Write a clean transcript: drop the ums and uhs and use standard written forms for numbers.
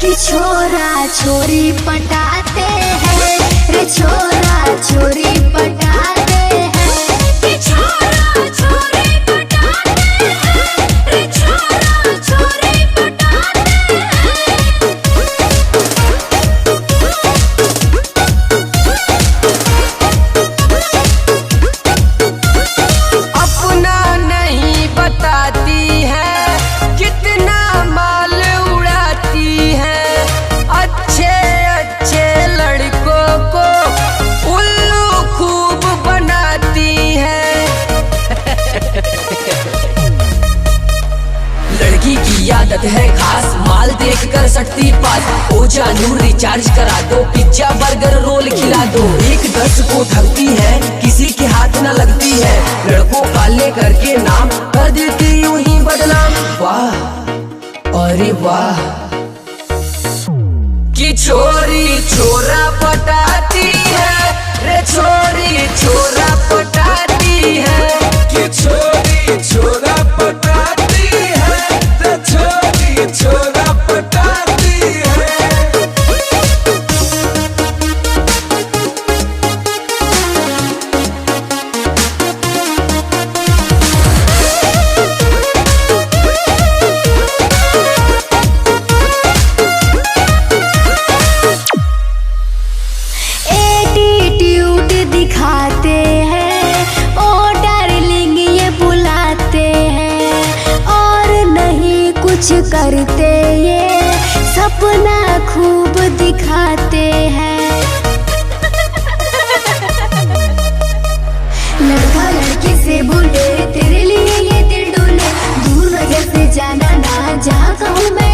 कि छोरा छोरी पटाते हैं रे, छोरा छोरी पटाते हैं कि छोरा छोरी पटाते हैं रे, छोरा छोरी पटाते हैं। अपना नहीं बताती है, कितना माल उड़ाती है, अच्छे अच्छे लड़कों को उल्लू खूब बनाती है। लड़की की आदत है खास, माल देखकर सटती पास। ओ जानू रिचार्ज करा दो, पिज्जा बर्गर रोल खिला दो। एक 10 को ठगती है, किसी के हाथ न लगती है। लड़कों काले करके नाम कर देती यूं ही बदनाम। वाह अरे वाह, कि छोरी छोरा पटाती है रे, छोरी छोरा पटाती है कि छोरी छोरा पटाती है रे, छोरी छोरा पटाती है। एटीट्यूड दिखाते हैं, ओ डार्लिंग ये बुलाते हैं, और नहीं कुछ करते ये सपना खूब दिखाते हैं। लड़का लड़की से बोले तेरे लिए ये दिल डोले, दूर नजर से जाना ना, जहाँ कहूँ मैं